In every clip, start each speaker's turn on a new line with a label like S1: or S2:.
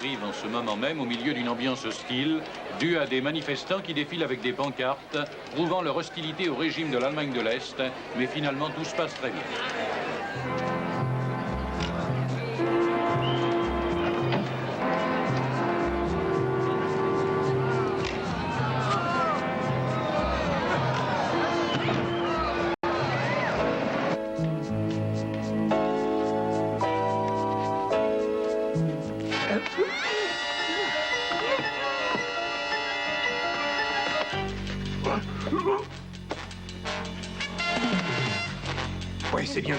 S1: arrive en ce moment même au milieu d'une ambiance hostile, due à des manifestants qui défilent avec des pancartes, prouvant leur hostilité au régime de l'Allemagne de l'Est, mais finalement tout se passe très bien.
S2: Oui, c'est bien.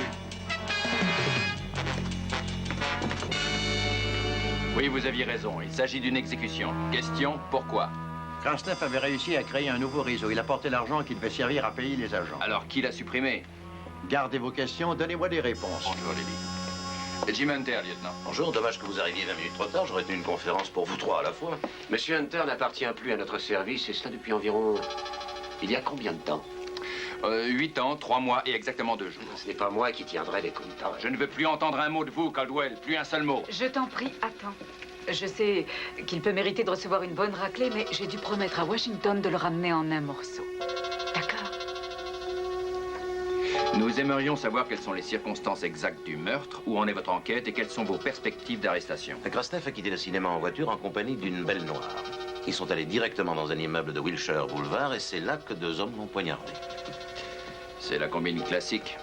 S3: Oui, vous aviez raison. Il s'agit d'une exécution. Question, pourquoi?
S4: Krasnev avait réussi à créer un nouveau réseau. Il a porté l'argent qui devait servir à payer les agents.
S3: Alors, qui l'a supprimé?
S4: Gardez vos questions, donnez-moi des réponses.
S3: Bonjour, Lily. Jim Hunter, lieutenant.
S5: Bonjour, dommage que vous arriviez 20 minutes trop tard. J'aurais tenu une conférence pour vous trois à la fois.
S2: Monsieur Hunter n'appartient plus à notre service, et cela depuis environ... Il y a combien de temps?
S3: 8 ans, 3 mois et exactement 2 jours.
S2: Ce n'est pas moi qui tiendrai les comptes.
S3: Je ne veux plus entendre un mot de vous, Caldwell. Plus un seul mot.
S6: Je t'en prie, attends. Je sais qu'il peut mériter de recevoir une bonne raclée, mais j'ai dû promettre à Washington de le ramener en un morceau. D'accord?
S3: Nous aimerions savoir quelles sont les circonstances exactes du meurtre, où en est votre enquête et quelles sont vos perspectives d'arrestation.
S5: Krasnev a quitté le cinéma en voiture en compagnie d'une belle noire. Ils sont allés directement dans un immeuble de Wilshire Boulevard et c'est là que 2 hommes l'ont poignardé.
S3: C'est la combine classique.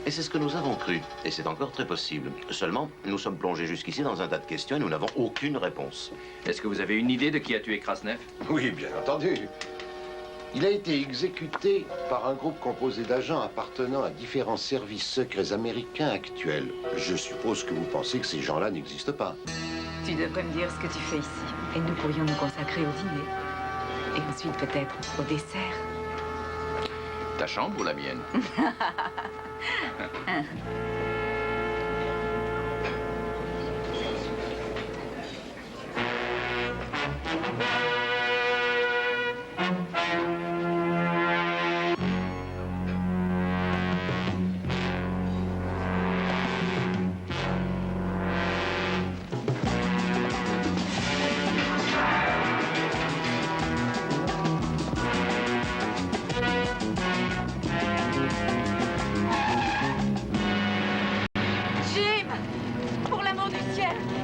S5: Et c'est ce que nous avons cru. Et c'est encore très possible. Seulement, nous sommes plongés jusqu'ici dans un tas de questions et nous n'avons aucune réponse.
S3: Est-ce que vous avez une idée de qui a tué Krasnev?
S7: Oui, bien entendu. Il a été exécuté par un groupe composé d'agents appartenant à différents services secrets américains actuels. Je suppose que vous pensez que ces gens-là n'existent pas.
S6: Tu devrais me dire ce que tu fais ici. Et nous pourrions nous consacrer au dîner. Et ensuite, peut-être, au dessert.
S3: Ta chambre ou la mienne?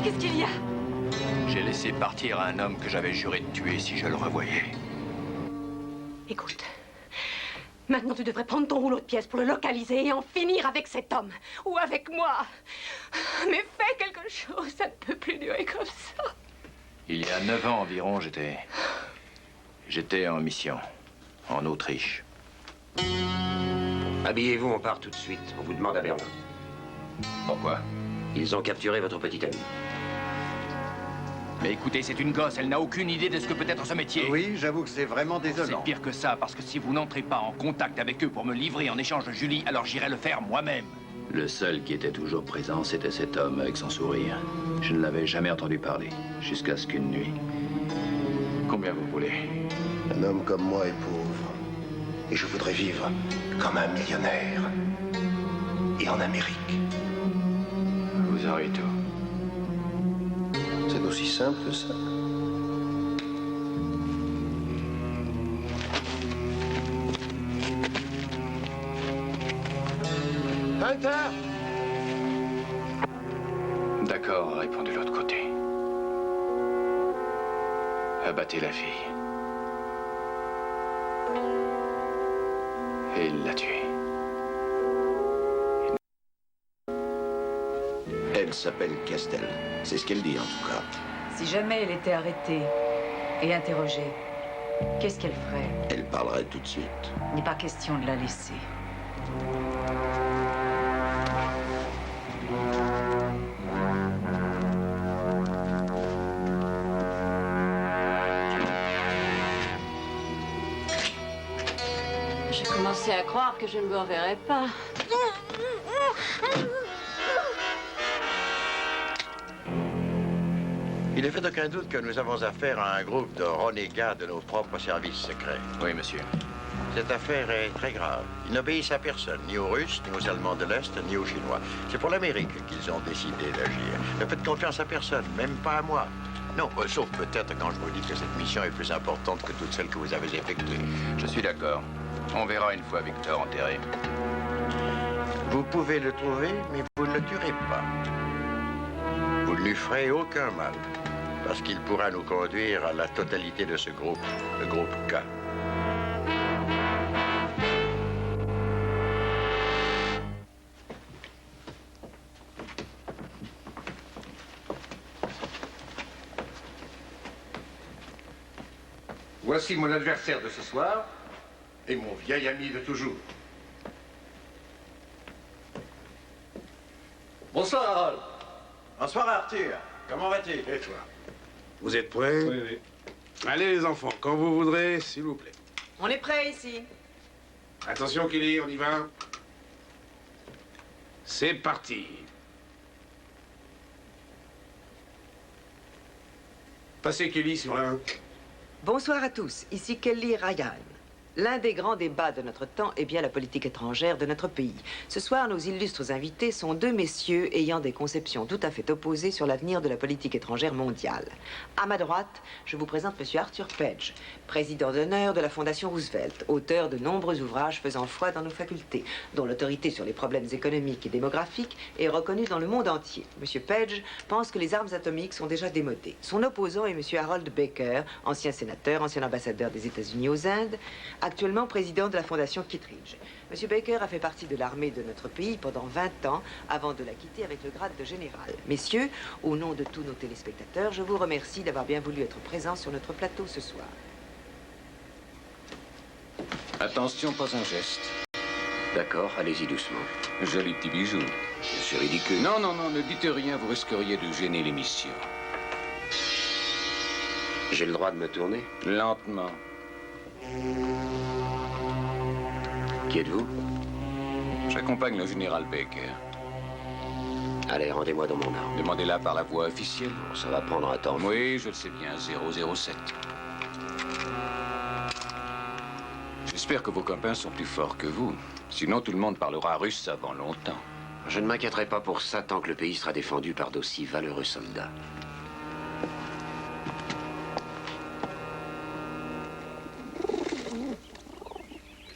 S6: Qu'est-ce qu'il y a?
S3: J'ai laissé partir un homme que j'avais juré de tuer si je le revoyais.
S8: Écoute, maintenant tu devrais prendre ton rouleau de pièces pour le localiser et en finir avec cet homme. Ou avec moi. Mais fais quelque chose, ça ne peut plus durer comme ça.
S3: Il y a 9 ans environ, j'étais en mission, en Autriche.
S2: Habillez-vous, on part tout de suite. On vous demande à Berlin.
S3: Pourquoi?
S2: Ils ont capturé votre petite amie.
S3: Mais écoutez, c'est une gosse, elle n'a aucune idée de ce que peut être ce métier.
S4: Oui, j'avoue que c'est vraiment désolant.
S3: C'est pire que ça, parce que si vous n'entrez pas en contact avec eux pour me livrer en échange de Julie, alors j'irai le faire moi-même. Le seul qui était toujours présent, c'était cet homme avec son sourire. Je ne l'avais jamais entendu parler, jusqu'à ce qu'une nuit... Combien vous voulez?
S7: Un homme comme moi est pauvre. Et je voudrais vivre comme un millionnaire. Et en Amérique.
S3: Vous aurez tout.
S7: C'est aussi simple que ça. Hunter!
S3: D'accord, répond de l'autre côté. Abattez la fille. Et il l'a tuée.
S5: Elle s'appelle Castel. C'est ce qu'elle dit, en tout cas.
S6: Si jamais elle était arrêtée et interrogée, qu'est-ce qu'elle ferait?
S5: Elle parlerait tout de suite.
S6: Il n'est pas question de la laisser.
S8: J'ai commencé à croire que je ne vous reverrai pas.
S4: Il ne fait aucun doute que nous avons affaire à un groupe de renégats de nos propres services secrets.
S3: Oui, monsieur.
S4: Cette affaire est très grave. Ils n'obéissent à personne, ni aux Russes, ni aux Allemands de l'Est, ni aux Chinois. C'est pour l'Amérique qu'ils ont décidé d'agir. Ne faites confiance à personne, même pas à moi. Non, sauf peut-être quand je vous dis que cette mission est plus importante que toutes celles que vous avez effectuées.
S3: Je suis d'accord. On verra une fois Victor enterré.
S4: Vous pouvez le trouver, mais vous ne le tuerez pas. Vous ne lui ferez aucun mal, parce qu'il pourra nous conduire à la totalité de ce groupe, le groupe K.
S9: Voici mon adversaire de ce soir et mon vieil ami de toujours. Bonsoir, Harold.
S4: Bonsoir, Arthur. Comment vas-tu?
S9: Et toi? Vous êtes prêts? Oui, oui. Allez, les enfants, quand vous voudrez, s'il vous plaît.
S10: On est prêts ici.
S9: Attention, Kelly, on y va. C'est parti. Passez, Kelly, sur la 1.
S10: Bonsoir à tous, ici Kelly Ryan. L'un des grands débats de notre temps est bien la politique étrangère de notre pays. Ce soir, nos illustres invités sont deux messieurs ayant des conceptions tout à fait opposées sur l'avenir de la politique étrangère mondiale. À ma droite, je vous présente M. Arthur Page, président d'honneur de la Fondation Roosevelt, auteur de nombreux ouvrages faisant foi dans nos facultés, dont l'autorité sur les problèmes économiques et démographiques est reconnue dans le monde entier. M. Page pense que les armes atomiques sont déjà démodées. Son opposant est M. Harold Baker, ancien sénateur, ancien ambassadeur des États-Unis aux Indes, actuellement président de la Fondation Kittredge. M. Baker a fait partie de l'armée de notre pays pendant 20 ans avant de la quitter avec le grade de général. Messieurs, au nom de tous nos téléspectateurs, je vous remercie d'avoir bien voulu être présents sur notre plateau ce soir.
S11: Attention, pas un geste.
S2: D'accord, allez-y doucement.
S11: Joli petit bijou.
S2: C'est ridicule.
S11: Non, non, non, ne dites rien, vous risqueriez de gêner l'émission.
S2: J'ai le droit de me tourner?
S11: Lentement.
S2: Qui êtes-vous?
S11: J'accompagne le général Baker.
S2: Allez, rendez-moi dans mon arme.
S11: Demandez-la par la voie officielle.
S2: Ça va prendre un temps.
S11: Oui, je le sais bien, 007. J'espère que vos copains sont plus forts que vous. Sinon, tout le monde parlera russe avant longtemps.
S2: Je ne m'inquiéterai pas pour ça tant que le pays sera défendu par d'aussi valeureux soldats.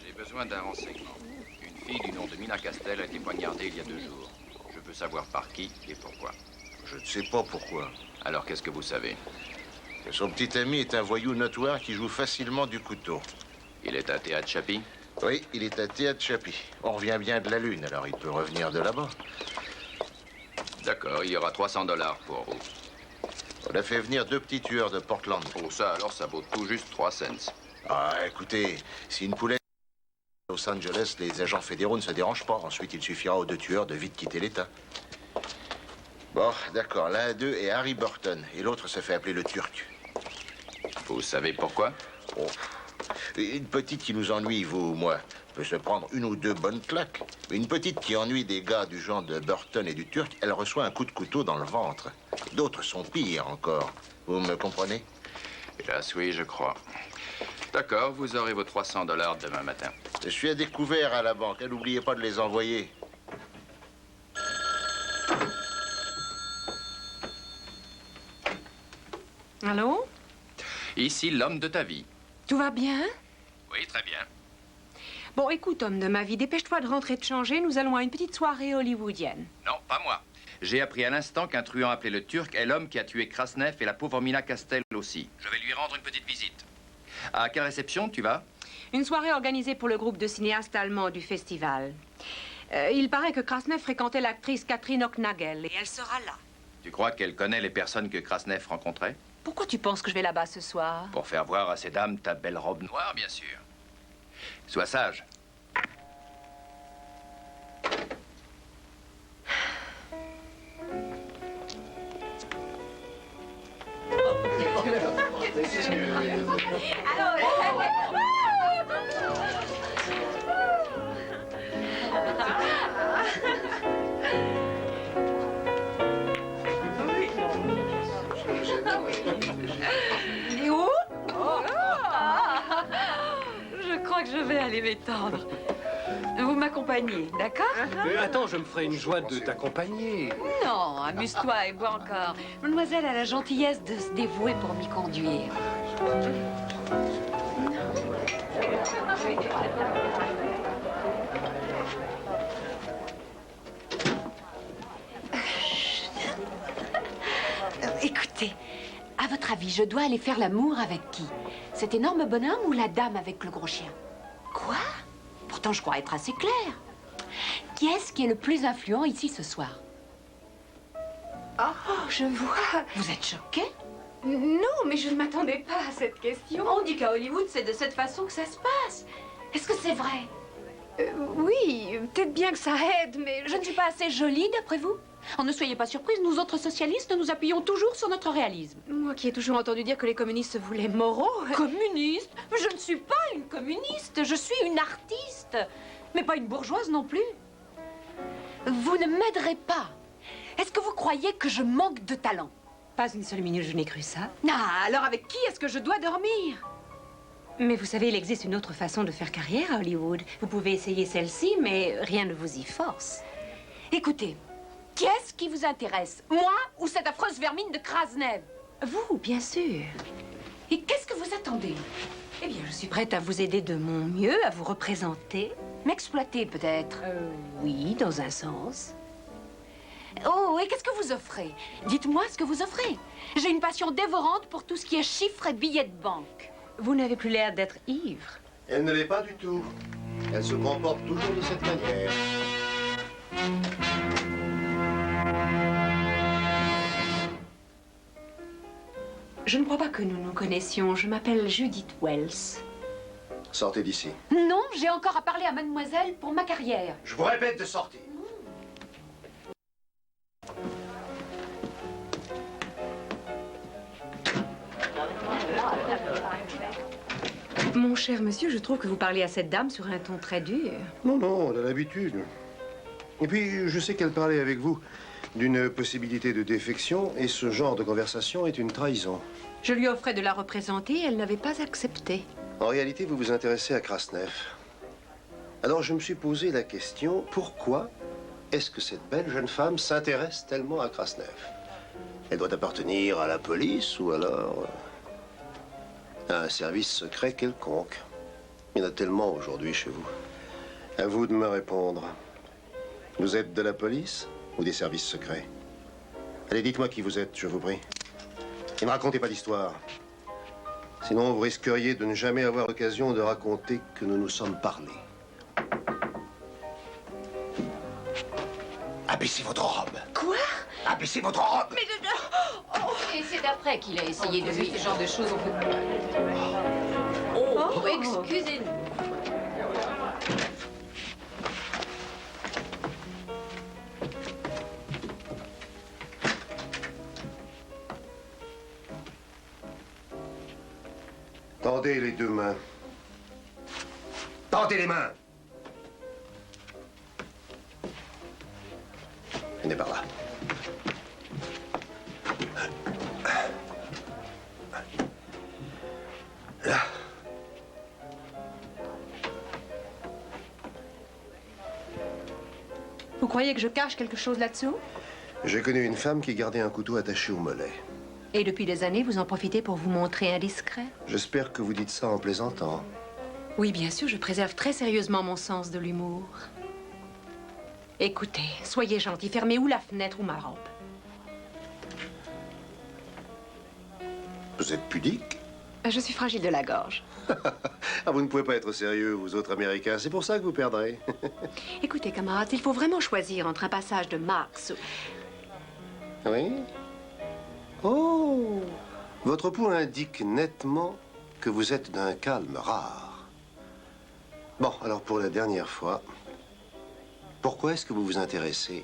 S3: J'ai besoin d'un renseignement. Une fille du nom de Mina Castell a été poignardée il y a 2 jours. Je veux savoir par qui et pourquoi.
S7: Je ne sais pas pourquoi.
S3: Alors, qu'est-ce que vous savez?
S7: Que son petit ami est un voyou notoire qui joue facilement du couteau.
S3: Il est à Tehachapi?
S7: Oui, il est à Tehachapi. On revient bien de la Lune, alors il peut revenir de là-bas.
S3: D'accord, il y aura $300 pour vous.
S7: On a fait venir 2 petits tueurs de Portland.
S3: Pour ça, alors, ça vaut tout juste 3 cents.
S7: Ah, écoutez, si une poulette à Los Angeles, les agents fédéraux ne se dérangent pas. Ensuite, il suffira aux 2 tueurs de vite quitter l'État. Bon, d'accord, l'un d'eux est Harry Burton et l'autre se fait appeler le Turc.
S3: Vous savez pourquoi?
S7: Oh. Une petite qui nous ennuie, vous ou moi, peut se prendre 1 ou 2 bonnes claques. Une petite qui ennuie des gars du genre de Burton et du Turc, elle reçoit un coup de couteau dans le ventre. D'autres sont pires encore. Vous me comprenez?
S3: Hélas, oui, je crois. D'accord, vous aurez vos $300 demain matin.
S7: Je suis à découvert à la banque. N'oubliez pas de les envoyer.
S8: Allô?
S3: Ici, l'homme de ta vie.
S8: Tout va bien?
S3: Oui, très bien.
S8: Bon, écoute, homme de ma vie, dépêche-toi de rentrer de changer. Nous allons à une petite soirée hollywoodienne.
S3: Non, pas moi. J'ai appris à l'instant qu'un truand appelé le Turc est l'homme qui a tué Krasnev et la pauvre Mina Castell aussi. Je vais lui rendre une petite visite. À quelle réception tu vas?
S8: Une soirée organisée pour le groupe de cinéastes allemands du festival. Il paraît que Krasnev fréquentait l'actrice Catherine Hocknagel et elle sera là.
S3: Tu crois qu'elle connaît les personnes que Krasnev rencontrait?
S8: Pourquoi tu penses que je vais là-bas ce soir?
S3: Pour faire voir à ces dames ta belle robe noire, bien sûr. Sois sage.
S6: Et où? Je crois crois que je vais aller m'étendre. Vous m'accompagnez, d'accord?
S12: Attends, je me ferai une joie de t'accompagner.
S6: Non, amuse-toi et bois encore. Mademoiselle a la gentillesse de se dévouer pour m'y conduire.
S8: Écoutez, à votre avis, je dois aller faire l'amour avec qui? Cet énorme bonhomme ou la dame avec le gros chien? Quoi? Pourtant, je crois être assez claire. Qui est-ce qui est le plus influent ici ce soir?
S13: Oh, je vois.
S8: Vous êtes choquée?
S13: Non, mais je ne m'attendais pas à cette question.
S8: On dit qu'à Hollywood, c'est de cette façon que ça se passe. Est-ce que c'est vrai?
S13: Oui, peut-être bien que ça aide, mais...
S8: Je ne suis pas assez jolie, d'après vous? Oh, ne soyez pas surprise, nous autres socialistes, nous appuyons toujours sur notre réalisme.
S13: Moi qui ai toujours entendu dire que les communistes se voulaient moraux...
S8: Communiste? Je ne suis pas une communiste, je suis une artiste. Mais pas une bourgeoise non plus. Vous ne m'aiderez pas. Est-ce que vous croyez que je manque de talent?
S10: Pas une seule minute, je n'ai cru ça.
S8: Ah, alors avec qui est-ce que je dois dormir?
S10: Mais vous savez, il existe une autre façon de faire carrière à Hollywood. Vous pouvez essayer celle-ci, mais rien ne vous y force.
S8: Écoutez, qui est-ce qui vous intéresse? Moi ou cette affreuse vermine de Krasnev?
S10: Vous, bien sûr.
S8: Et qu'est-ce que vous attendez?
S10: Eh bien, je suis prête à vous aider de mon mieux, à vous représenter.
S8: M'exploiter, peut-être?
S10: Oui, dans un sens.
S8: Oh, et qu'est-ce que vous offrez? Dites-moi ce que vous offrez. J'ai une passion dévorante pour tout ce qui est chiffres et billets de banque.
S10: Vous n'avez plus l'air d'être ivre.
S7: Elle ne l'est pas du tout. Elle se comporte toujours de cette manière.
S10: Je ne crois pas que nous nous connaissions. Je m'appelle Judith Wells.
S7: Sortez d'ici.
S8: Non, j'ai encore à parler à mademoiselle pour ma carrière.
S7: Je vous répète de sortir.
S10: Mon cher monsieur, je trouve que vous parlez à cette dame sur un ton très dur.
S7: Non, non, on a l'habitude. Et puis, je sais qu'elle parlait avec vous d'une possibilité de défection, et ce genre de conversation est une trahison.
S10: Je lui offrais de la représenter, elle n'avait pas accepté.
S7: En réalité, vous vous intéressez à Krasnev. Alors, je me suis posé la question, pourquoi est-ce que cette belle jeune femme s'intéresse tellement à Krasnev? Elle doit appartenir à la police ou alors à un service secret quelconque. Il y en a tellement aujourd'hui chez vous. À vous de me répondre. Vous êtes de la police ou des services secrets? Allez, dites-moi qui vous êtes, je vous prie. Et ne racontez pas d'histoire. Sinon, vous risqueriez de ne jamais avoir l'occasion de raconter que nous nous sommes parlé. Abaissez votre robe.
S8: Quoi?
S7: Abaissez votre robe.
S8: Mais Et c'est d'après qu'il a essayé de lui. Ce genre de choses, on peut... Oh, excusez-nous.
S7: Tendez les deux mains. Tendez les mains. Venez par là. Là.
S10: Vous croyez que je cache quelque chose là-dessous?
S7: J'ai connu une femme qui gardait un couteau attaché au mollet.
S10: Et depuis des années, vous en profitez pour vous montrer indiscret?
S7: J'espère que vous dites ça en plaisantant.
S10: Oui, bien sûr, je préserve très sérieusement mon sens de l'humour. Écoutez, soyez gentil, fermez ou la fenêtre ou ma robe.
S7: Vous êtes pudique?
S10: Je suis fragile de la gorge.
S7: Ah, vous ne pouvez pas être sérieux, vous autres Américains. C'est pour ça que vous perdrez.
S10: Écoutez, camarades, il faut vraiment choisir entre un passage de Marx ou...
S7: Oui? Oh! Votre pouls indique nettement que vous êtes d'un calme rare. Bon, alors pour la dernière fois, pourquoi est-ce que vous vous intéressez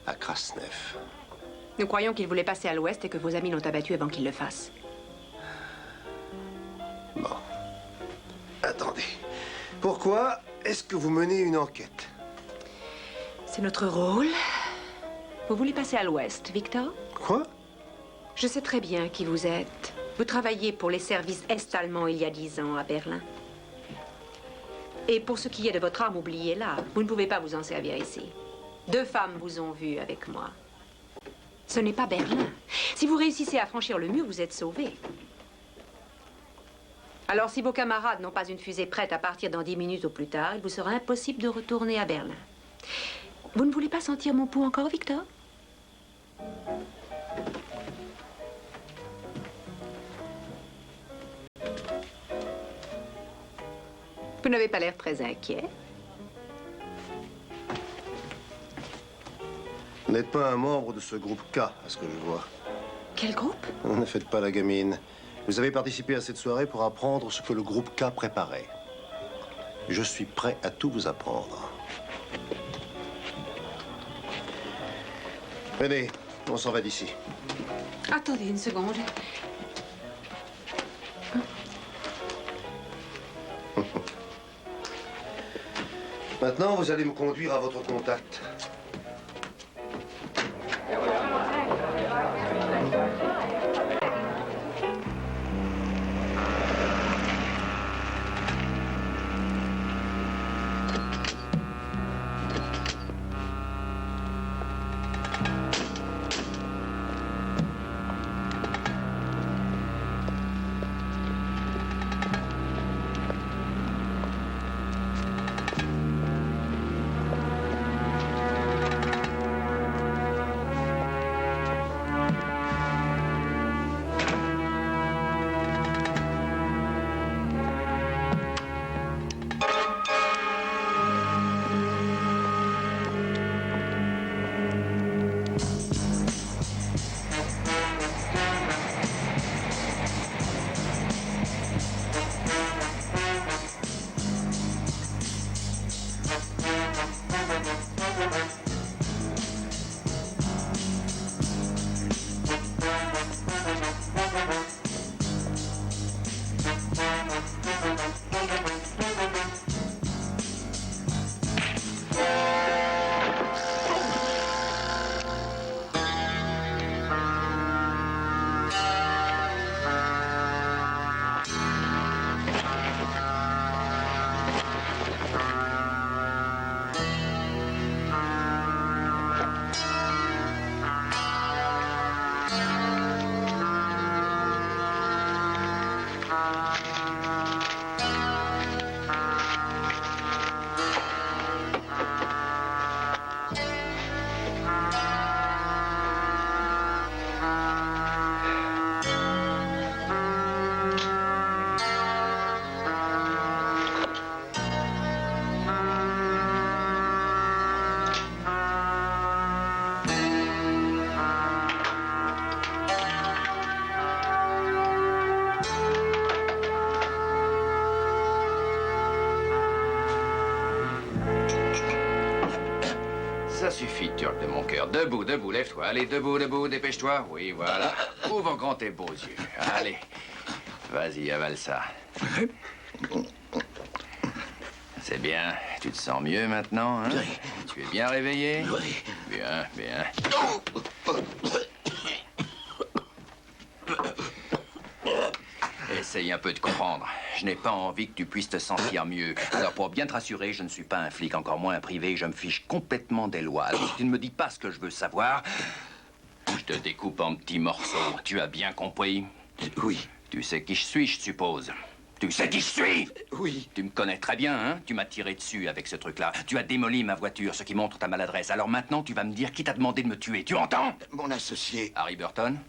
S7: à Krasnev?
S10: Nous croyons qu'il voulait passer à l'ouest et que vos amis l'ont abattu avant qu'il le fasse.
S7: Bon. Attendez. Pourquoi est-ce que vous menez une enquête?
S10: C'est notre rôle. Vous voulez passer à l'ouest, Victor?
S7: Quoi?
S10: Je sais très bien qui vous êtes. Vous travailliez pour les services est-allemands il y a 10 ans à Berlin.
S8: Et pour ce qui est de votre arme, oubliez-la. Vous ne pouvez pas vous en servir ici. 2 femmes vous ont vu avec moi. Ce n'est pas Berlin. Si vous réussissez à franchir le mur, vous êtes sauvés. Alors, si vos camarades n'ont pas une fusée prête à partir dans 10 minutes au plus tard, il vous sera impossible de retourner à Berlin. Vous ne voulez pas sentir mon pouls encore, Victor? Vous n'avez pas l'air très inquiet.
S7: Vous n'êtes pas un membre de ce groupe K, à ce que je vois.
S8: Quel groupe?
S7: Ne faites pas la gamine. Vous avez participé à cette soirée pour apprendre ce que le groupe K préparait. Je suis prêt à tout vous apprendre. Venez, on s'en va d'ici.
S8: Attendez une seconde.
S7: Maintenant, vous allez me conduire à votre contact.
S3: Ça suffit, Turc de mon cœur. Debout, debout, lève-toi. Allez, debout, debout, dépêche-toi. Oui, voilà. Ouvre grand tes beaux yeux. Allez. Vas-y, avale ça. C'est bien. Tu te sens mieux maintenant, hein? Tu es bien réveillé?
S14: Oui.
S3: Bien, bien. Essaye un peu de comprendre. Je n'ai pas envie que tu puisses te sentir mieux. Alors, pour bien te rassurer, je ne suis pas un flic, encore moins un privé. Je me fiche complètement des lois. Alors, si tu ne me dis pas ce que je veux savoir, je te découpe en petits morceaux. Tu as bien compris?
S14: Oui.
S3: Tu sais qui je suis, je suppose. Tu sais qui je suis?
S14: Oui.
S3: Tu me connais très bien, hein? Tu m'as tiré dessus avec ce truc-là. Tu as démoli ma voiture, ce qui montre ta maladresse. Alors maintenant, tu vas me dire qui t'a demandé de me tuer. Tu entends?
S14: Mon associé.
S3: Harry Burton?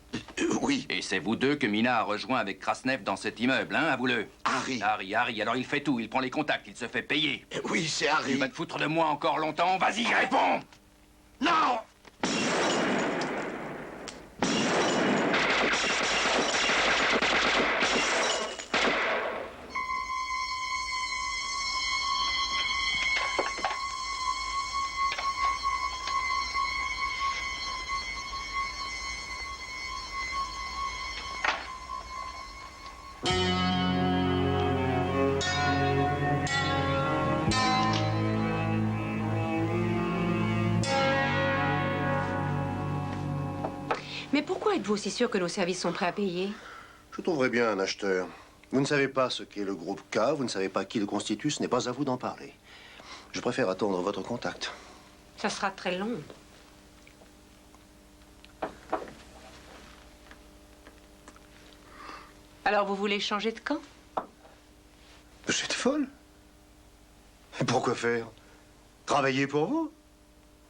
S14: Oui.
S3: Et c'est vous deux que Mina a rejoint avec Krasnev dans cet immeuble, hein? Avoue-le.
S14: Harry.
S3: Harry. Alors il fait tout. Il prend les contacts. Il se fait payer.
S14: Oui, c'est Harry.
S3: Tu vas te foutre de moi encore longtemps? Vas-y, réponds!
S14: Non!
S8: Mais pourquoi êtes-vous aussi sûr que nos services sont prêts à payer?
S7: Je trouverai bien un acheteur. Vous ne savez pas ce qu'est le groupe K, vous ne savez pas qui le constitue, ce n'est pas à vous d'en parler. Je préfère attendre votre contact.
S8: Ça sera très long. Alors, vous voulez changer de camp?
S7: Vous êtes folle. Et pourquoi faire? Travailler pour vous?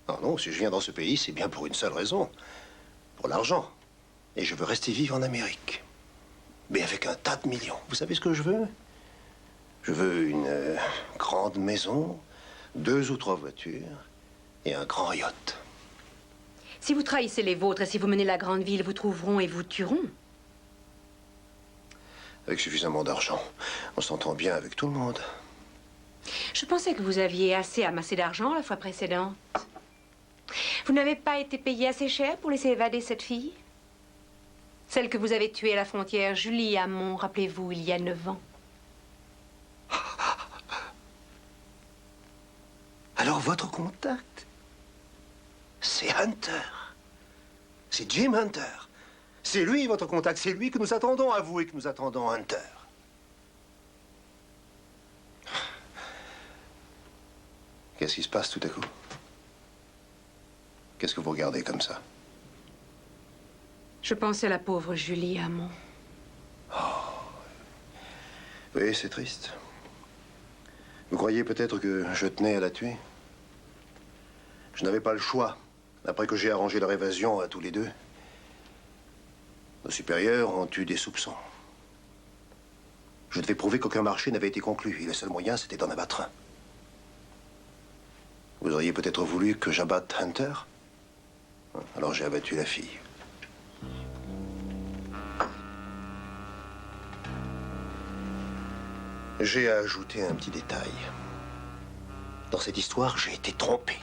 S7: Non, non, si je viens dans ce pays, c'est bien pour une seule raison. Pour l'argent. Et je veux rester vivre en Amérique. Mais avec un tas de millions. Vous savez ce que je veux? Je veux une grande maison, 2 ou 3 voitures et un grand yacht.
S8: Si vous trahissez les vôtres et si vous menez la grande ville, vous trouveront et vous tueront.
S7: Avec suffisamment d'argent, on s'entend bien avec tout le monde.
S8: Je pensais que vous aviez assez amassé d'argent la fois précédente. Vous n'avez pas été payé assez cher pour laisser évader cette fille? Celle que vous avez tuée à la frontière, Julie Hamon, rappelez-vous, il y a 9 ans.
S7: Alors votre contact, c'est Hunter. C'est Jim Hunter. C'est lui votre contact, c'est lui que nous attendons à vous et que nous attendons Hunter. Qu'est-ce qui se passe tout à coup? Qu'est-ce que vous regardez comme ça?
S8: Je pensais à la pauvre Julie Hamon.
S7: Oui, c'est triste. Vous croyez peut-être que je tenais à la tuer? Je n'avais pas le choix, après que j'ai arrangé leur évasion à tous les deux. Nos supérieurs ont eu des soupçons. Je devais prouver qu'aucun marché n'avait été conclu, et le seul moyen, c'était d'en abattre un. Vous auriez peut-être voulu que j'abatte Hunter? Alors j'ai abattu la fille. J'ai ajouté un petit détail. Dans cette histoire, j'ai été trompé.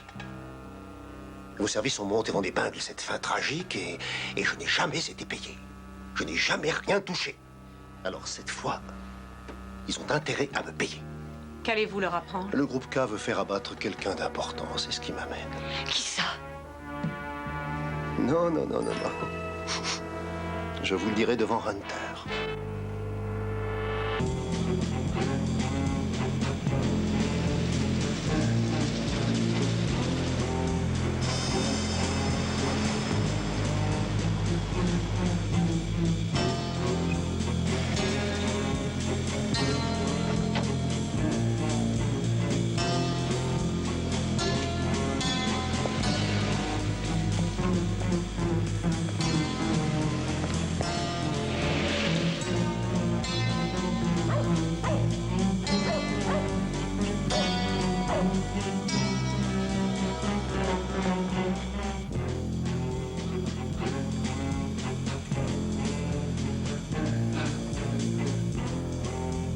S7: Vos services ont monté en épingle cette fin tragique et je n'ai jamais été payé. Je n'ai jamais rien touché. Alors cette fois, ils ont intérêt à me payer.
S8: Qu'allez-vous leur apprendre?
S7: Le groupe K veut faire abattre quelqu'un d'important, c'est ce qui m'amène.
S8: Qui ça?
S7: Non, non, non, non, non. Je vous le dirai devant Hunter.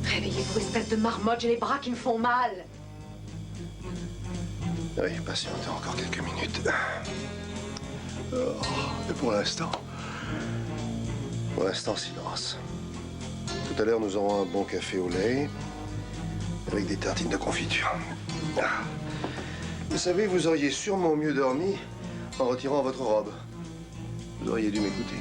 S8: Réveillez-vous, espèce de marmotte, j'ai les bras qui me font mal.
S7: Oui, patientez encore quelques minutes. Et pour l'instant, silence. Tout à l'heure, nous aurons un bon café au lait avec des tartines de confiture. Vous savez, vous auriez sûrement mieux dormi en retirant votre robe. Vous auriez dû m'écouter.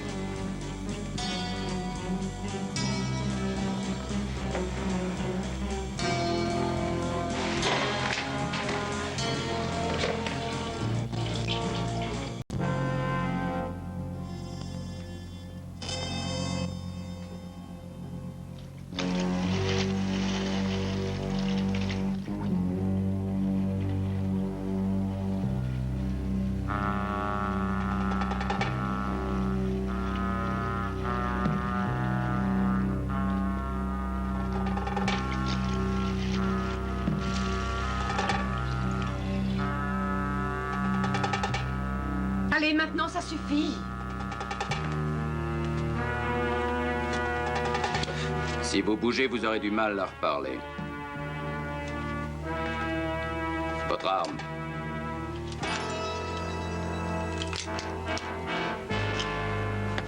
S8: Allez, maintenant, ça suffit.
S11: Si vous bougez, vous aurez du mal à reparler. Votre arme.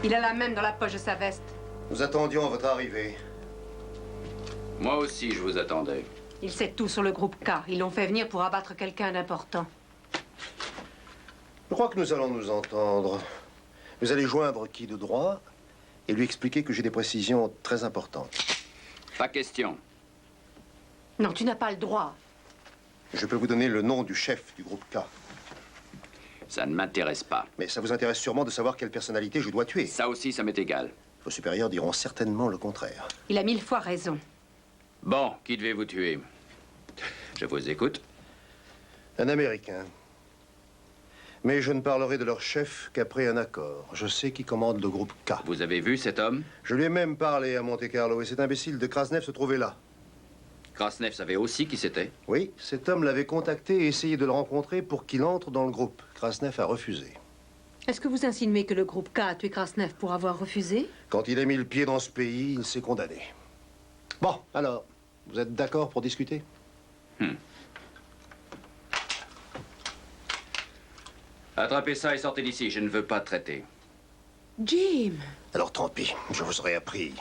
S8: Il a la même dans la poche de sa veste.
S7: Nous attendions votre arrivée.
S11: Moi aussi, je vous attendais.
S8: Il sait tout sur le groupe K. Ils l'ont fait venir pour abattre quelqu'un d'important.
S7: Je crois que nous allons nous entendre. Vous allez joindre qui de droit et lui expliquer que j'ai des précisions très importantes.
S3: Pas question.
S8: Non, tu n'as pas le droit.
S15: Je peux vous donner le nom du chef du groupe K.
S3: Ça ne m'intéresse pas.
S15: Mais ça vous intéresse sûrement de savoir quelle personnalité je dois tuer.
S3: Ça aussi, ça m'est égal.
S15: Vos supérieurs diront certainement le contraire.
S8: Il a 1000 fois raison.
S3: Bon, qui devez-vous tuer? Je vous écoute.
S15: Un Américain. Mais je ne parlerai de leur chef qu'après un accord. Je sais qui commande le groupe K.
S3: Vous avez vu cet homme?
S15: Je lui ai même parlé à Monte-Carlo et cet imbécile de Krasnev se trouvait là.
S3: Krasnev savait aussi qui c'était?
S15: Oui, cet homme l'avait contacté et essayé de le rencontrer pour qu'il entre dans le groupe. Krasnev a refusé.
S8: Est-ce que vous insinuez que le groupe K a tué Krasnev pour avoir refusé?
S15: Quand il a mis le pied dans ce pays, il s'est condamné. Bon, alors, vous êtes d'accord pour discuter?
S3: Attrapez ça et sortez d'ici, je ne veux pas traiter.
S8: Jim!
S15: Alors tant pis, je vous aurais appris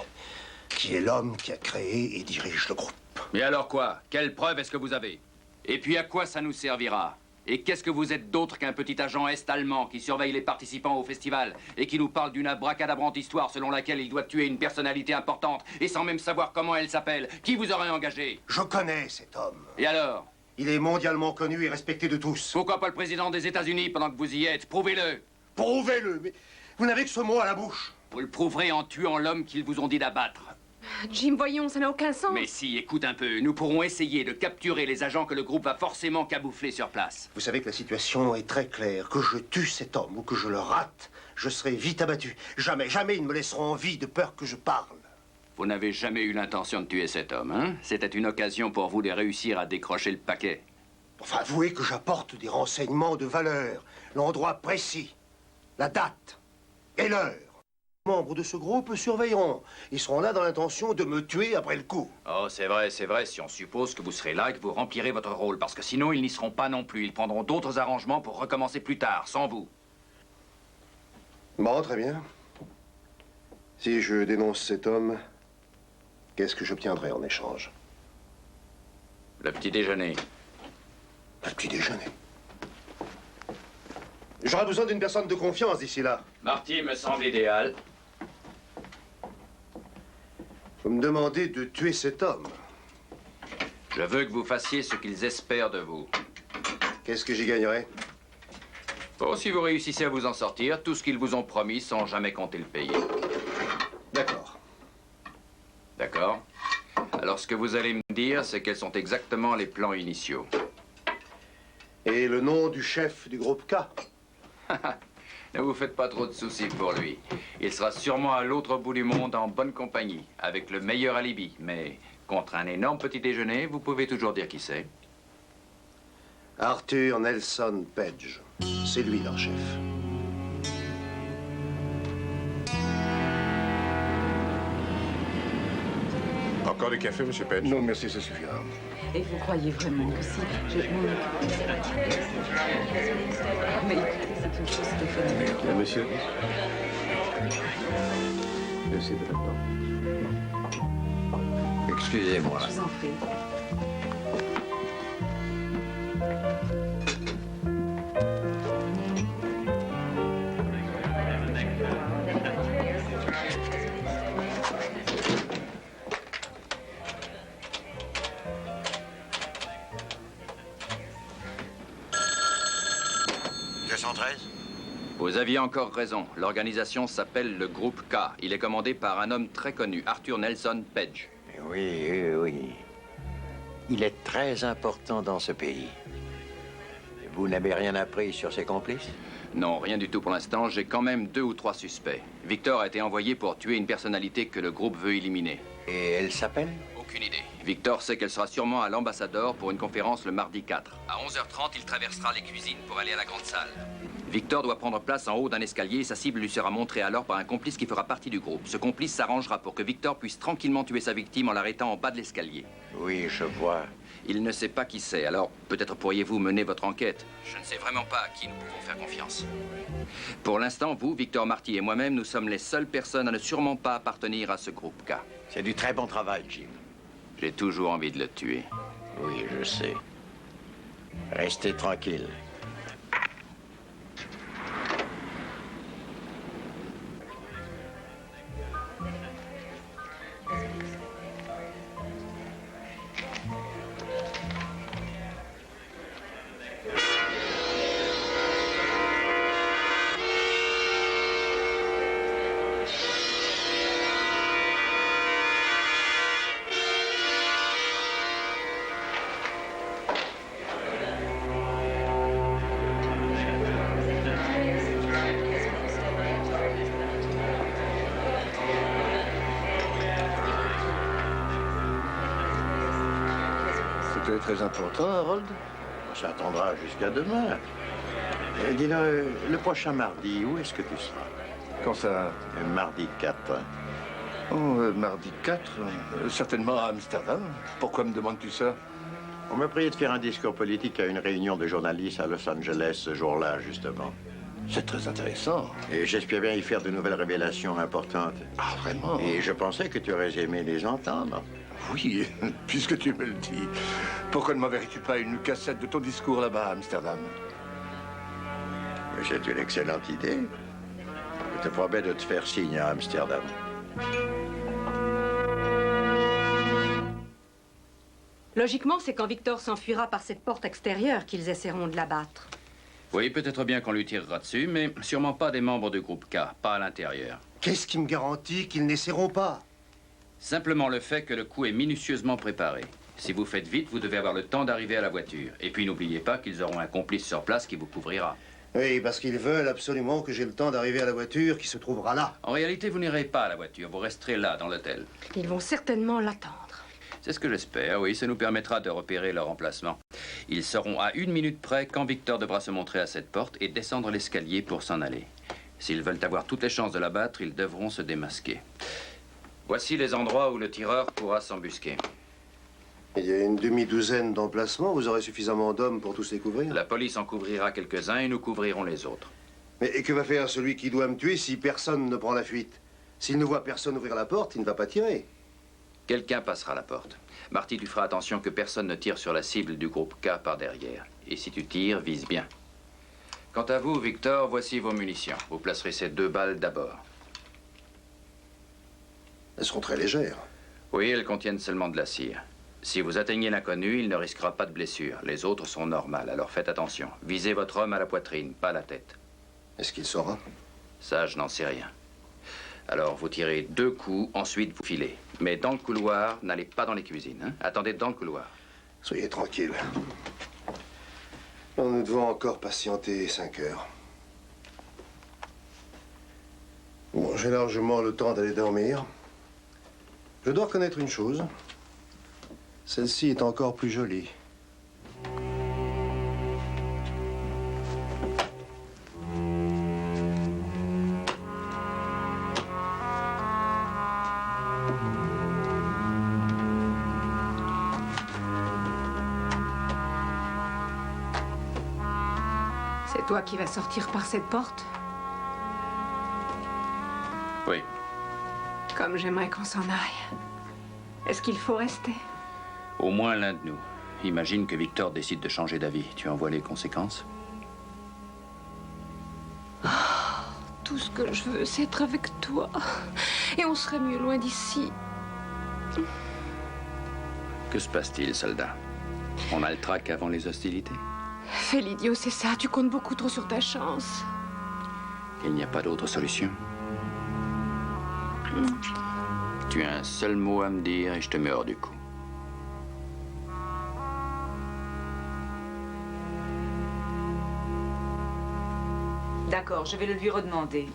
S15: qui est l'homme qui a créé et dirige le groupe.
S3: Mais alors quoi? Quelle preuve est-ce que vous avez? Et puis à quoi ça nous servira? Et qu'est-ce que vous êtes d'autre qu'un petit agent est-allemand qui surveille les participants au festival et qui nous parle d'une abracadabrante histoire selon laquelle il doit tuer une personnalité importante et sans même savoir comment elle s'appelle? Qui vous aurait engagé?
S15: Je connais cet homme.
S3: Et alors?
S15: Il est mondialement connu et respecté de tous.
S3: Pourquoi pas le président des États-Unis pendant que vous y êtes? Prouvez-le!
S15: Prouvez-le, mais vous n'avez que ce mot à la bouche.
S3: Vous le prouverez en tuant l'homme qu'ils vous ont dit d'abattre.
S8: Jim, voyons, ça n'a aucun sens.
S3: Mais si, écoute un peu, nous pourrons essayer de capturer les agents que le groupe va forcément camoufler sur place.
S15: Vous savez que la situation est très claire. Que je tue cet homme ou que je le rate, je serai vite abattu. Jamais, jamais ils ne me laisseront en vie de peur que je parle.
S3: Vous n'avez jamais eu l'intention de tuer cet homme, hein? C'était une occasion pour vous de réussir à décrocher le paquet.
S15: Enfin, avouez que j'apporte des renseignements de valeur. L'endroit précis, la date et l'heure. Les membres de ce groupe surveilleront. Ils seront là dans l'intention de me tuer après le coup.
S3: Oh, c'est vrai, si on suppose que vous serez là et que vous remplirez votre rôle. Parce que sinon, ils n'y seront pas non plus. Ils prendront d'autres arrangements pour recommencer plus tard, sans vous.
S15: Bon, très bien. Si je dénonce cet homme, qu'est-ce que j'obtiendrai en échange?
S3: Le petit déjeuner.
S15: Le petit déjeuner? J'aurai besoin d'une personne de confiance d'ici là.
S3: Marty me semble idéal.
S15: Vous me demandez de tuer cet homme.
S3: Je veux que vous fassiez ce qu'ils espèrent de vous.
S15: Qu'est-ce que j'y gagnerai?
S3: Bon, si vous réussissez à vous en sortir, tout ce qu'ils vous ont promis sans jamais compter le payer.
S15: D'accord.
S3: D'accord. Alors, ce que vous allez me dire, c'est quels sont exactement les plans initiaux.
S15: Et le nom du chef du groupe K?
S3: Ne vous faites pas trop de soucis pour lui. Il sera sûrement à l'autre bout du monde en bonne compagnie, avec le meilleur alibi. Mais contre un énorme petit déjeuner, vous pouvez toujours dire qui c'est.
S15: Arthur Nelson Page. C'est lui leur chef.
S9: Encore du café, monsieur Page?
S15: Non, merci, ça suffira.
S6: Et vous croyez vraiment que si je m'en occupe? Mais écoutez, c'est une chose phénoménale.
S9: Monsieur? Merci de l'attendre.
S4: Excusez-moi.
S6: Je vous en prie.
S3: Vous aviez encore raison. L'organisation s'appelle le groupe K. Il est commandé par un homme très connu, Arthur Nelson Page.
S4: Oui, oui, oui. Il est très important dans ce pays. Vous n'avez rien appris sur ses complices?
S3: Non, rien du tout pour l'instant. J'ai quand même 2 ou 3 suspects. Victor a été envoyé pour tuer une personnalité que le groupe veut éliminer.
S4: Et elle s'appelle?
S3: Aucune idée. Victor sait qu'elle sera sûrement à l'Ambassador pour une conférence le mardi 4. À 11h30, il traversera les cuisines pour aller à la grande salle. Victor doit prendre place en haut d'un escalier et sa cible lui sera montrée alors par un complice qui fera partie du groupe. Ce complice s'arrangera pour que Victor puisse tranquillement tuer sa victime en l'arrêtant en bas de l'escalier.
S4: Oui, je vois.
S3: Il ne sait pas qui c'est, alors peut-être pourriez-vous mener votre enquête. Je ne sais vraiment pas à qui nous pouvons faire confiance. Pour l'instant, vous, Victor Marty et moi-même, nous sommes les seules personnes à ne sûrement pas appartenir à ce groupe K.
S4: C'est du très bon travail, Jim.
S3: J'ai toujours envie de le tuer.
S4: Oui, je sais. Restez tranquille.
S15: C'était très important, Harold.
S4: Ça attendra jusqu'à demain. Dis-le, le prochain mardi, où est-ce que tu seras?
S15: Quand ça?
S4: Mardi 4.
S15: Oh, mardi 4, certainement à Amsterdam. Pourquoi me demandes-tu ça?
S4: On m'a prié de faire un discours politique à une réunion de journalistes à Los Angeles ce jour-là, justement.
S15: C'est très intéressant.
S4: Et j'espère bien y faire de nouvelles révélations importantes.
S15: Ah, vraiment?
S4: Et je pensais que tu aurais aimé les entendre.
S15: Oui, puisque tu me le dis. Pourquoi ne m'enverrais-tu pas une cassette de ton discours là-bas à Amsterdam?
S4: C'est une excellente idée. Je te promets de te faire signe à Amsterdam.
S8: Logiquement, c'est quand Victor s'enfuira par cette porte extérieure qu'ils essaieront de l'abattre.
S3: Oui, peut-être bien qu'on lui tirera dessus, mais sûrement pas des membres du groupe K, pas à l'intérieur.
S15: Qu'est-ce qui me garantit qu'ils n'essaieront pas?
S3: Simplement le fait que le coup est minutieusement préparé. Si vous faites vite, vous devez avoir le temps d'arriver à la voiture. Et puis n'oubliez pas qu'ils auront un complice sur place qui vous couvrira.
S15: Oui, parce qu'ils veulent absolument que j'ai le temps d'arriver à la voiture qui se trouvera là.
S3: En réalité, vous n'irez pas à la voiture, vous resterez là, dans l'hôtel.
S8: Ils vont certainement l'attendre.
S3: C'est ce que j'espère, oui, ça nous permettra de repérer leur emplacement. Ils seront à 1 minute près quand Victor devra se montrer à cette porte et descendre l'escalier pour s'en aller. S'ils veulent avoir toutes les chances de l'abattre, ils devront se démasquer. Voici les endroits où le tireur pourra s'embusquer.
S15: Il y a une demi-douzaine d'emplacements, vous aurez suffisamment d'hommes pour tous les couvrir?
S3: La police en couvrira quelques-uns et nous couvrirons les autres.
S15: Mais et que va faire celui qui doit me tuer si personne ne prend la fuite? S'il ne voit personne ouvrir la porte, il ne va pas tirer.
S3: Quelqu'un passera la porte. Marty, tu feras attention que personne ne tire sur la cible du groupe K par derrière. Et si tu tires, vise bien. Quant à vous, Victor, voici vos munitions. Vous placerez ces 2 balles d'abord.
S15: Elles seront très légères.
S3: Oui, elles contiennent seulement de la cire. Si vous atteignez l'inconnu, il ne risquera pas de blessure. Les autres sont normales, alors faites attention. Visez votre homme à la poitrine, pas à la tête.
S15: Est-ce qu'il saura?
S3: Ça, je n'en sais rien. Alors, vous tirez 2 coups, ensuite vous filez. Mais dans le couloir, n'allez pas dans les cuisines. Hein? Attendez dans le couloir.
S15: Soyez tranquille. Nous devons encore patienter 5 heures. Bon, j'ai largement le temps d'aller dormir. Je dois reconnaître une chose. Celle-ci est encore plus jolie.
S8: C'est toi qui vas sortir par cette porte?
S3: Oui.
S8: Comme j'aimerais qu'on s'en aille. Est-ce qu'il faut rester?
S3: Au moins l'un de nous. Imagine que Victor décide de changer d'avis. Tu en vois les conséquences?
S8: Oh, tout ce que je veux, c'est être avec toi. Et on serait mieux loin d'ici.
S3: Que se passe-t-il, soldat? On a le trac avant les hostilités?
S8: Fais l'idiot, c'est ça. Tu comptes beaucoup trop sur ta chance.
S3: Il n'y a pas d'autre solution. Tu as un seul mot à me dire et je te mets hors du coup.
S6: D'accord, je vais le lui redemander.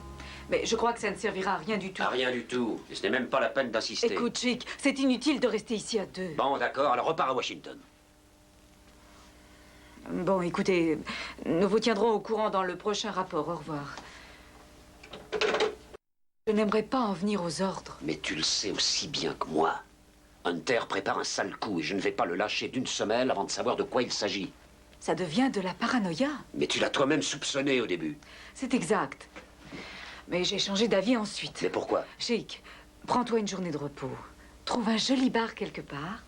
S6: Mais je crois que ça ne servira à rien du tout.
S2: À rien du tout. Et ce n'est même pas la peine d'insister.
S6: Écoute, Chick, c'est inutile de rester ici à 2.
S2: Bon, d'accord, alors repars à Washington.
S6: Bon, écoutez, nous vous tiendrons au courant dans le prochain rapport. Au revoir. Je n'aimerais pas en venir aux ordres.
S2: Mais tu le sais aussi bien que moi. Hunter prépare un sale coup et je ne vais pas le lâcher d'une semelle avant de savoir de quoi il s'agit.
S6: Ça devient de la paranoïa.
S2: Mais tu l'as toi-même soupçonné au début.
S6: C'est exact. Mais j'ai changé d'avis ensuite.
S2: Mais pourquoi?
S6: Chic, prends-toi une journée de repos. Trouve un joli bar quelque part.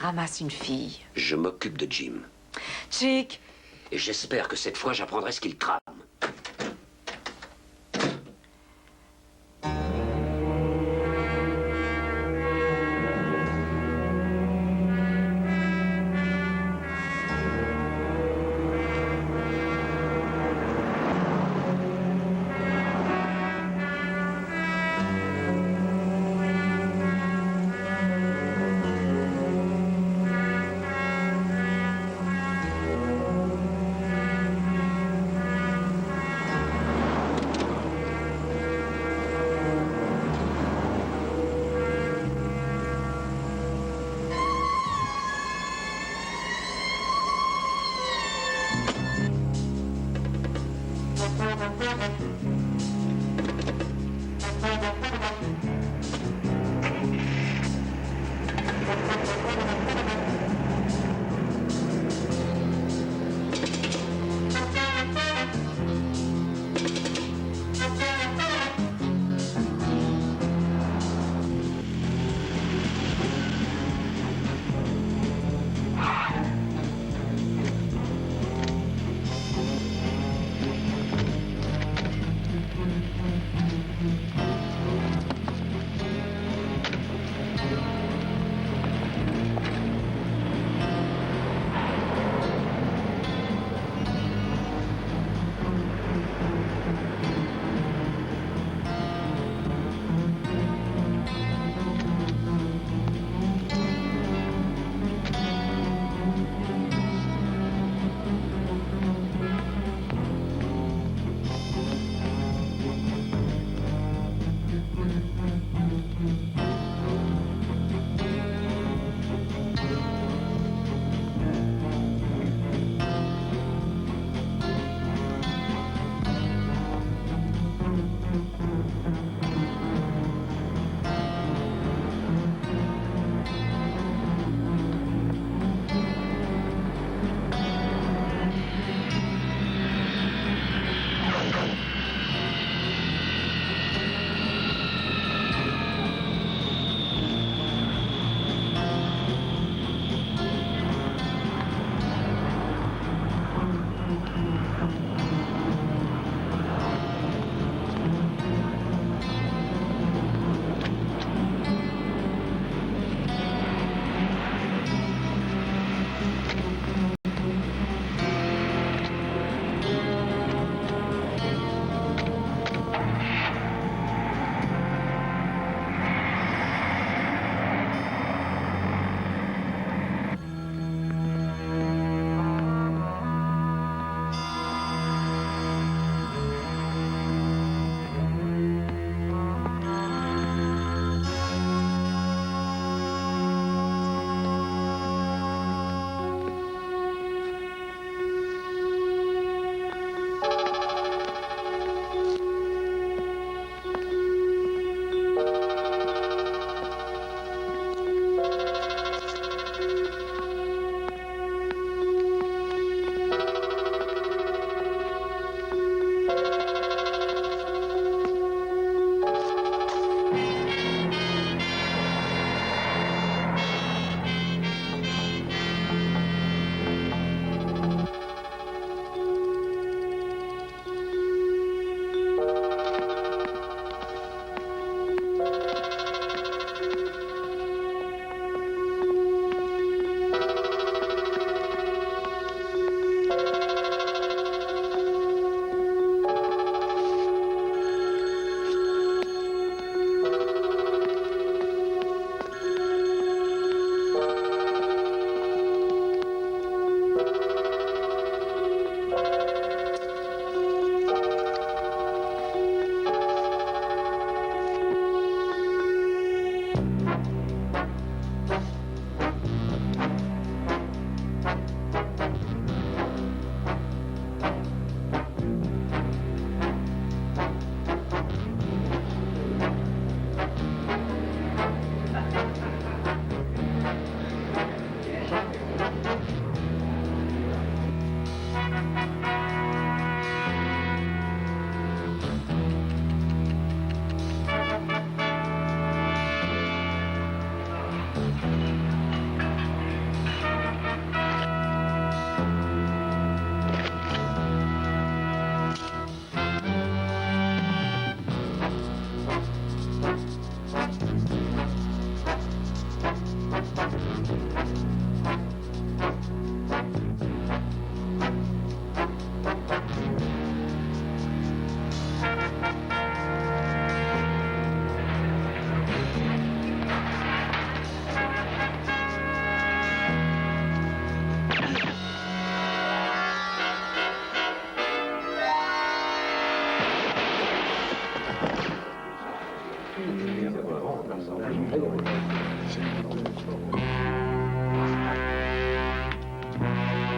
S6: Ramasse une fille.
S2: Je m'occupe de Jim.
S6: Chic.
S2: Et j'espère que cette fois, j'apprendrai ce qu'il trame.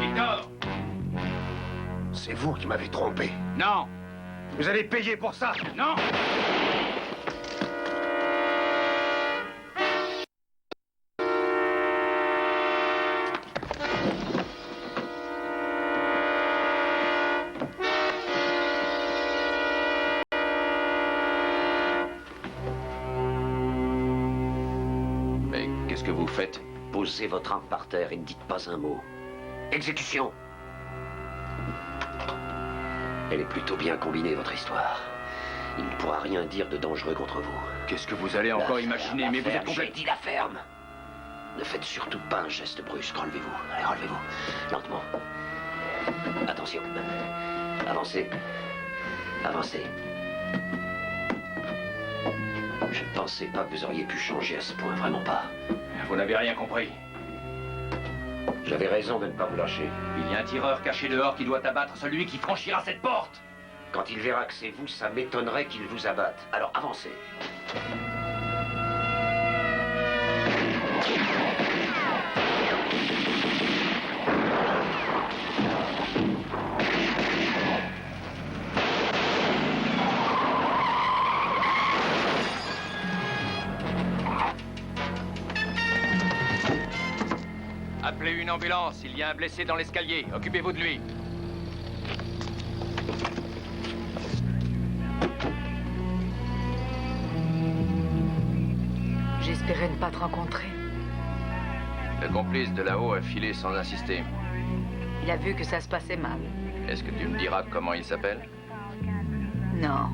S3: Victor!
S15: C'est vous qui m'avez trompé.
S3: Non!
S15: Vous allez payer pour ça.
S3: Non!
S5: Mais qu'est-ce que vous faites?
S2: Posez votre arme par terre et ne dites pas un mot. Exécution! Elle est plutôt bien combinée, votre histoire. Il ne pourra rien dire de dangereux contre vous.
S3: Qu'est-ce que vous allez encore imaginer? Mais vous êtes
S2: J'ai
S3: complètement...
S2: dit la ferme! Ne faites surtout pas un geste brusque. Relevez-vous. Allez, relevez-vous. Lentement. Attention. Avancez. Avancez. Je ne pensais pas que vous auriez pu changer à ce point. Vraiment pas.
S3: Vous n'avez rien compris.
S2: J'avais raison de ne pas vous lâcher.
S3: Il y a un tireur caché dehors qui doit abattre celui qui franchira cette porte.
S2: Quand il verra que c'est vous, ça m'étonnerait qu'il vous abatte. Alors avancez.
S3: Appelez une ambulance, il y a un blessé dans l'escalier. Occupez-vous de lui.
S6: J'espérais ne pas te rencontrer.
S3: Le complice de là-haut a filé sans insister.
S6: Il a vu que ça se passait mal.
S3: Est-ce que tu me diras comment il s'appelle?
S6: Non.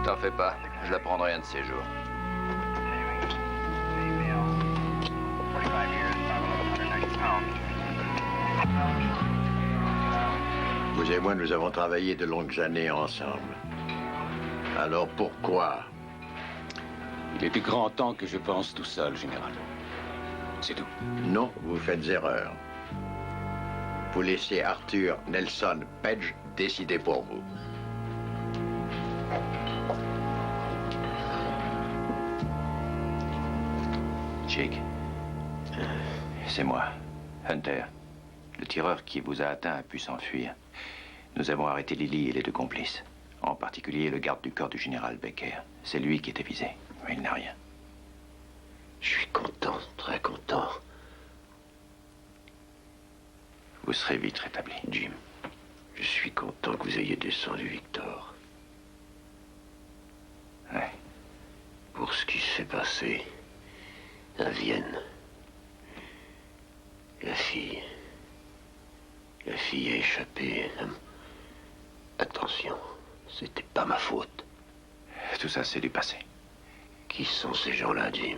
S3: T'en fais pas, je l'apprendrai un de ces jours.
S4: Vous et moi, nous avons travaillé de longues années ensemble. Alors pourquoi?
S11: Il était grand temps que je pense tout seul, général. C'est tout.
S4: Non, vous faites erreur. Vous laissez Arthur Nelson Page décider pour vous.
S3: Jake, c'est moi, Hunter. Le tireur qui vous a atteint a pu s'enfuir. Nous avons arrêté Lily et les deux complices. En particulier le garde du corps du général Becker. C'est lui qui était visé, mais il n'a rien.
S2: Je suis content, très content.
S3: Vous serez vite rétabli.
S2: Jim, je suis content que vous ayez descendu Victor.
S3: Ouais.
S2: Pour ce qui s'est passé à Vienne. La fille a échappé. Attention, c'était pas ma faute.
S3: Tout ça, c'est du passé.
S2: Qui sont ces gens-là, Jim?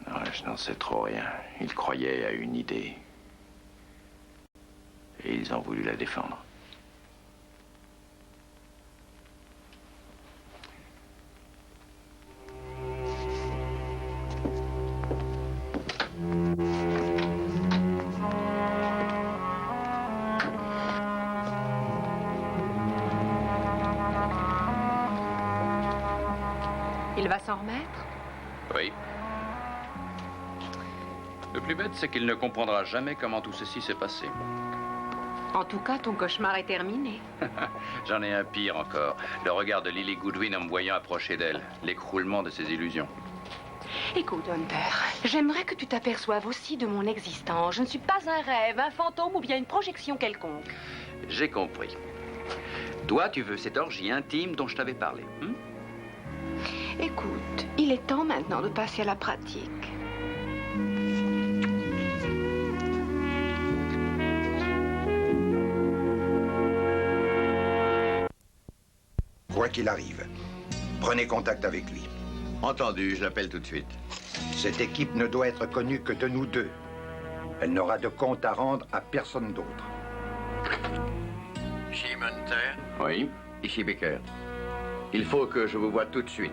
S3: Non, je n'en sais trop rien. Ils croyaient à une idée. Et ils ont voulu la défendre.
S8: Il va s'en remettre?
S1: Oui. Le plus bête, c'est qu'il ne comprendra jamais comment tout ceci s'est passé.
S8: En tout cas, ton cauchemar est terminé.
S1: J'en ai un pire encore. Le regard de Lily Goodwin en me voyant approcher d'elle. L'écroulement de ses illusions.
S8: Écoute, Hunter, j'aimerais que tu t'aperçoives aussi de mon existence. Je ne suis pas un rêve, un fantôme ou bien une projection quelconque.
S1: J'ai compris. Toi, tu veux cette orgie intime dont je t'avais parlé.
S8: Écoute, il est temps maintenant de passer à la pratique.
S14: Quoi qu'il arrive, prenez contact avec lui.
S4: Entendu, je l'appelle tout de suite.
S14: Cette équipe ne doit être connue que de nous deux. Elle n'aura de compte à rendre à personne d'autre.
S4: Jim Hunter?
S3: Oui?
S4: Ici Becker. Il faut que je vous voie tout de suite.